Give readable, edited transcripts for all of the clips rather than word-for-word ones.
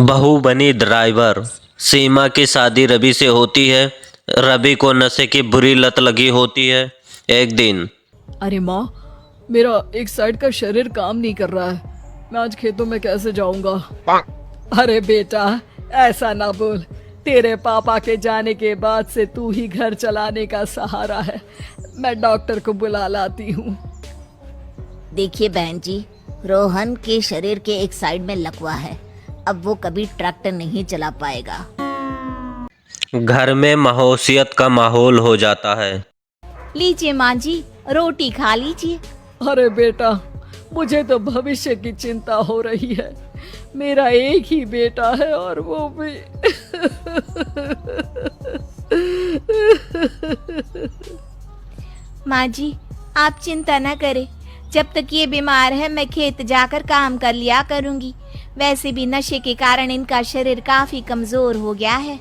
बहू बनी ड्राइवर। सीमा की शादी रवि से होती है। रवि को नशे की बुरी लत लगी होती है। एक दिन अरे माँ, मेरा एक साइड का शरीर काम नहीं कर रहा है। मैं आज खेतों में कैसे जाऊंगा? अरे बेटा, ऐसा ना बोल। तेरे पापा के जाने के बाद से तू ही घर चलाने का सहारा है। मैं डॉक्टर को बुला लाती हूँ। देखिए बहन जी, रोहन के शरीर के एक साइड में लकवा है। अब वो कभी ट्रैक्टर नहीं चला पाएगा। घर में महोसियत का माहौल हो जाता है। लीजिए माँ जी, रोटी खा लीजिए। अरे बेटा, मुझे तो भविष्य की चिंता हो रही है। मेरा एक ही बेटा है और वो भी माँ जी, आप चिंता न करें। जब तक ये बीमार है मैं खेत जाकर काम कर लिया करूँगी। वैसे भी नशे के कारण इनका शरीर काफी कमजोर हो गया है।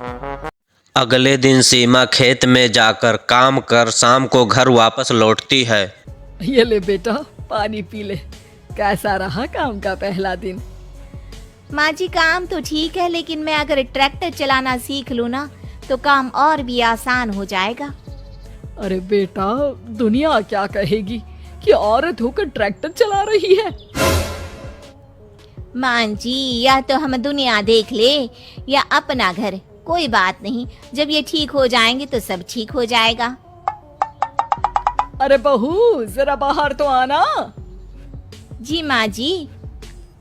अगले दिन सीमा खेत में जाकर काम कर शाम को घर वापस लौटती है। ये ले बेटा, पानी पी ले। कैसा रहा काम का पहला दिन? माँ जी, काम तो ठीक है, लेकिन मैं अगर ट्रैक्टर चलाना सीख लूँ ना तो काम और भी आसान हो जाएगा। अरे बेटा, दुनिया क्या कहेगी कि औरत होकर ट्रैक्टर चला रही है। माँ जी, या तो हम दुनिया देख ले या अपना घर, कोई बात नहीं। जब ये ठीक हो जाएंगे तो सब ठीक हो जाएगा। अरे बहू, जरा बाहर तो आना। जी माँ जी।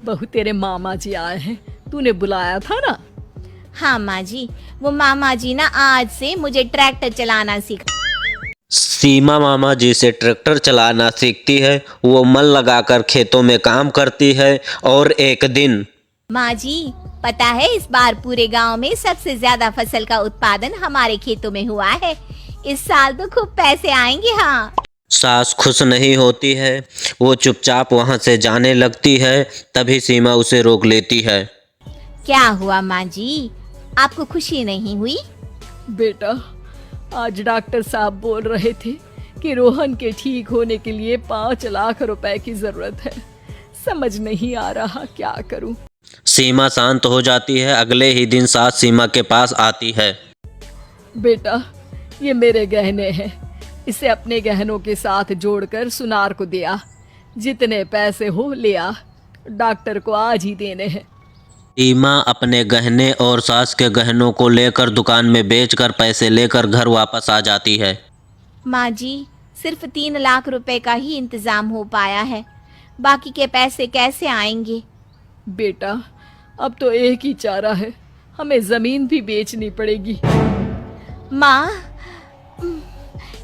बहू, तेरे मामा जी आए हैं, तूने बुलाया था ना? हाँ माँ जी, वो मामा जी ना आज से मुझे ट्रैक्टर चलाना सिखा। सीमा मामा जी से ट्रैक्टर चलाना सीखती है। वो मन लगाकर खेतों में काम करती है। और एक दिन माँ जी, पता है इस बार पूरे गांव में सबसे ज्यादा फसल का उत्पादन हमारे खेतों में हुआ है। इस साल तो खूब पैसे आएंगे। हाँ। सास खुश नहीं होती है। वो चुपचाप वहां से जाने लगती है। तभी सीमा उसे रोक लेती है। क्या हुआ माँ जी, आपको खुशी नहीं हुई? बेटा, आज डॉक्टर साहब बोल रहे थे कि रोहन के ठीक होने के लिए 5 लाख रुपए की जरूरत है। समझ नहीं आ रहा क्या करूं। सीमा शांत हो जाती है। अगले ही दिन सास सीमा के पास आती है। बेटा, ये मेरे गहने हैं। इसे अपने गहनों के साथ जोड़कर सुनार को दिया। जितने पैसे हो ले आ। डॉक्टर को आज ही देने हैं। सीमा अपने गहने और सास के गहनों को लेकर दुकान में बेचकर पैसे लेकर घर वापस आ जाती है। माँ जी, सिर्फ 3 लाख रुपए का ही इंतजाम हो पाया है। बाकी के पैसे कैसे आएंगे? बेटा, अब तो एक ही चारा है, हमें जमीन भी बेचनी पड़ेगी। माँ,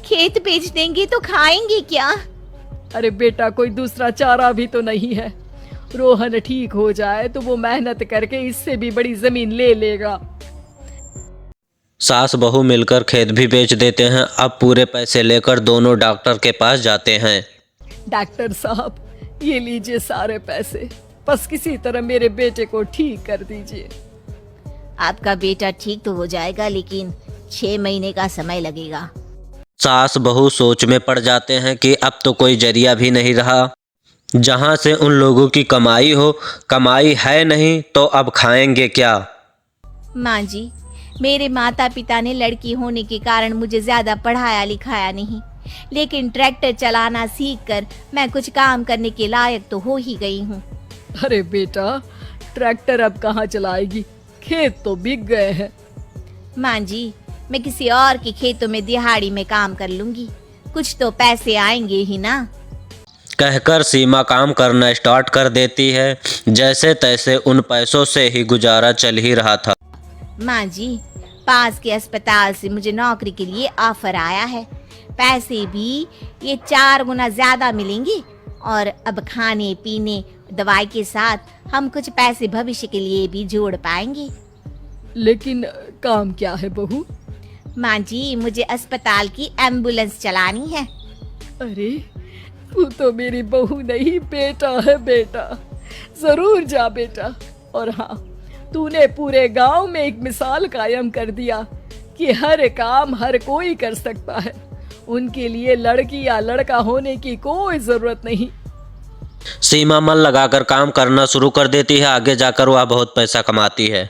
खेत बेच देंगे तो खाएंगे क्या? अरे बेटा, कोई दूसरा चारा भी तो नहीं है। रोहन ठीक हो जाए तो वो मेहनत करके इससे भी बड़ी जमीन ले लेगा। सास बहू मिलकर खेत भी बेच देते हैं। अब पूरे पैसे लेकर दोनों डॉक्टर के पास जाते हैं। डॉक्टर साहब, ये लीजिए सारे पैसे। बस किसी तरह मेरे बेटे को ठीक कर दीजिए। आपका बेटा ठीक तो हो जाएगा, लेकिन 6 महीने का समय लगेगा। सास बहू सोच में पड़ जाते हैं कि अब तो कोई जरिया भी नहीं रहा। जहां से उन लोगों की कमाई हो, कमाई है नहीं तो अब खाएंगे क्या? माँ जी, मेरे माता पिता ने लड़की होने के कारण मुझे ज्यादा पढ़ाया लिखाया नहीं, लेकिन ट्रैक्टर चलाना सीखकर मैं कुछ काम करने के लायक तो हो ही गई हूँ। अरे बेटा, ट्रैक्टर अब कहाँ चलाएगी? खेत तो बिक गए हैं। माँ जी, मैं किसी और के खेतों में दिहाड़ी में काम कर लूंगी। कुछ तो पैसे आएंगे ही ना। कहकर सीमा काम करना स्टार्ट कर देती है। जैसे तैसे उन पैसों से ही गुजारा चल ही रहा था। माँ जी, पास के अस्पताल से मुझे नौकरी के लिए ऑफर आया है। पैसे भी ये 4 गुना ज्यादा मिलेंगे और अब खाने पीने दवाई के साथ हम कुछ पैसे भविष्य के लिए भी जोड़ पाएंगे। लेकिन काम क्या है बहू? माँ जी, मुझे अस्पताल की एम्बुलेंस चलानी है। अरे, तू तो मेरी बहू नहीं, बेटा है। बेटा, जरूर जा बेटा। और हाँ, तूने पूरे गांव में एक मिसाल कायम कर दिया कि हर काम हर कोई कर सकता है। उनके लिए लड़की या लड़का होने की कोई जरूरत नहीं। सीमा मन लगाकर काम करना शुरू कर देती है। आगे जाकर वह बहुत पैसा कमाती है।